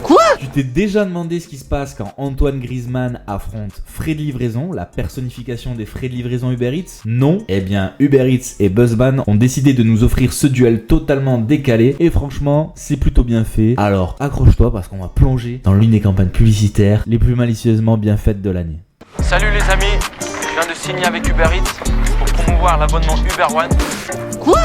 Quoi? Tu t'es déjà demandé ce qui se passe quand Antoine Griezmann affronte Frais de livraison, la personnification des frais de livraison Uber Eats? Non. Eh bien, Uber Eats et Buzzman ont décidé de nous offrir ce duel totalement décalé et franchement, c'est plutôt bien fait. Alors, accroche-toi parce qu'on va plonger dans l'une des campagnes publicitaires les plus malicieusement bien faites de l'année. Salut les amis, je viens de signer avec Uber Eats pour promouvoir l'abonnement Uber One. Quoi?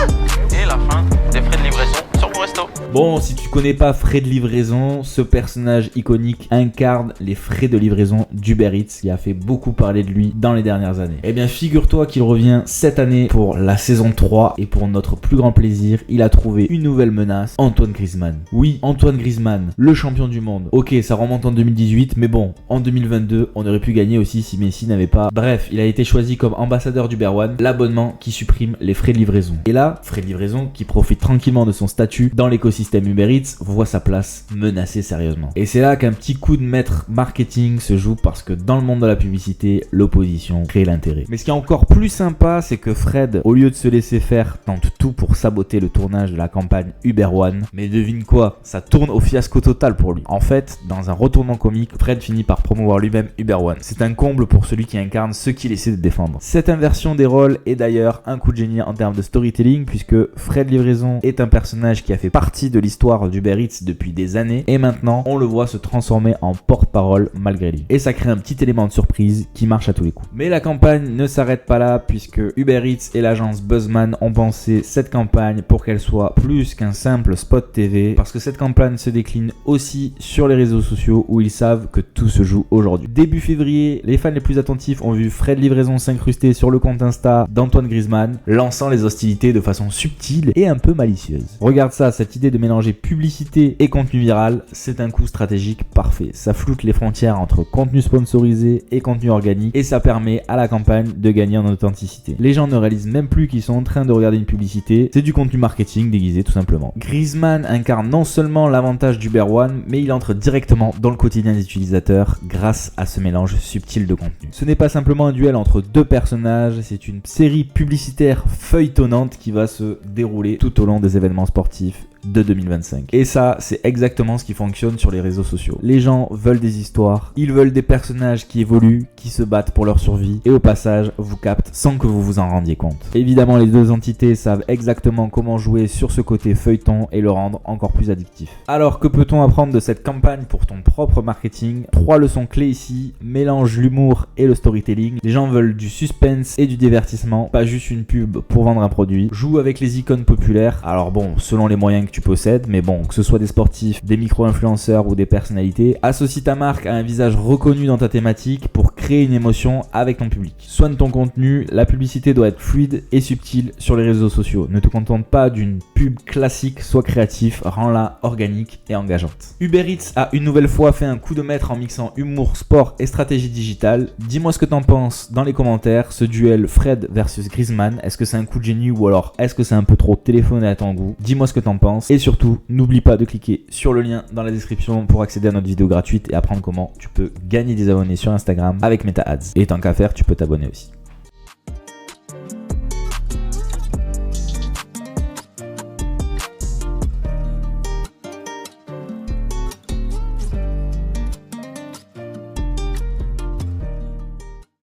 Et la fin des frais de livraison sur mon resto. Bon, si tu connais pas Frais de livraison, ce personnage iconique incarne les frais de livraison d'Uber Eats qui a fait beaucoup parler de lui dans les dernières années. Eh bien, figure-toi qu'il revient cette année pour la saison 3 et pour notre plus grand plaisir, il a trouvé une nouvelle menace, Antoine Griezmann. Oui, Antoine Griezmann, le champion du monde. Ok, ça remonte en 2018, mais bon, en 2022, on aurait pu gagner aussi si Messi n'avait pas... Bref, il a été choisi comme ambassadeur d'Uber One, l'abonnement qui supprime les frais de livraison. Et là, frais de livraison qui profite tranquillement de son statut dans l'écosystème Uber Eats voit sa place menacée sérieusement. Et c'est là qu'un petit coup de maître marketing se joue parce que dans le monde de la publicité, l'opposition crée l'intérêt. Mais ce qui est encore plus sympa, c'est que Fred, au lieu de se laisser faire, tente tout pour saboter le tournage de la campagne Uber One. Mais devine quoi, ça tourne au fiasco total pour lui. En fait, dans un retournement comique, Fred finit par promouvoir lui-même Uber One. C'est un comble pour celui qui incarne ce qu'il essaie de défendre. Cette inversion des rôles est d'ailleurs un coup de génie en termes de storytelling puisque Fred Livraison est un personnage qui a fait partie de l'histoire d'Uber Eats depuis des années et maintenant on le voit se transformer en porte-parole malgré lui. Et ça crée un petit élément de surprise qui marche à tous les coups. Mais la campagne ne s'arrête pas là puisque Uber Eats et l'agence Buzzman ont pensé cette campagne pour qu'elle soit plus qu'un simple spot TV parce que cette campagne se décline aussi sur les réseaux sociaux où ils savent que tout se joue aujourd'hui. Début février, les fans les plus attentifs ont vu Fred Livraison s'incruster sur le compte Insta d'Antoine Griezmann, lançant les hostilités de façon subtile et un peu malicieuse. Regarde ça, cette idée de mélanger publicité et contenu viral, c'est un coup stratégique parfait. Ça floute les frontières entre contenu sponsorisé et contenu organique et ça permet à la campagne de gagner en authenticité. Les gens ne réalisent même plus qu'ils sont en train de regarder une publicité, c'est du contenu marketing déguisé tout simplement. Griezmann incarne non seulement l'avantage d'Uber One, mais il entre directement dans le quotidien des utilisateurs grâce à ce mélange subtil de contenu. Ce n'est pas simplement un duel entre deux personnages, c'est une série publicitaire feuilletonnante qui va se dérouler tout au long des événements sportifs de 2025. Et ça, c'est exactement ce qui fonctionne sur les réseaux sociaux. Les gens veulent des histoires, ils veulent des personnages qui évoluent, qui se battent pour leur survie et au passage, vous captent sans que vous vous en rendiez compte. Évidemment, les deux entités savent exactement comment jouer sur ce côté feuilleton et le rendre encore plus addictif. Alors, que peut-on apprendre de cette campagne pour ton propre marketing? 3 leçons clés ici, mélange l'humour et le storytelling. Les gens veulent du suspense et du divertissement, pas juste une pub pour vendre un produit. Joue avec les icônes populaires, alors bon, selon les moyens que tu possèdes, mais bon, que ce soit des sportifs, des micro-influenceurs ou des personnalités, associe ta marque à un visage reconnu dans ta thématique pour créer une émotion avec ton public. Soigne ton contenu, la publicité doit être fluide et subtile sur les réseaux sociaux. Ne te contente pas d'une pub classique, sois créatif, rends-la organique et engageante. Uber Eats a une nouvelle fois fait un coup de maître en mixant humour, sport et stratégie digitale. Dis-moi ce que t'en penses dans les commentaires, ce duel Fred versus Griezmann, est-ce que c'est un coup de génie ou alors est-ce que c'est un peu trop téléphoné à ton goût? Dis-moi ce que t'en penses. Et surtout, n'oublie pas de cliquer sur le lien dans la description pour accéder à notre vidéo gratuite et apprendre comment tu peux gagner des abonnés sur Instagram avec Meta Ads. Et tant qu'à faire, tu peux t'abonner aussi.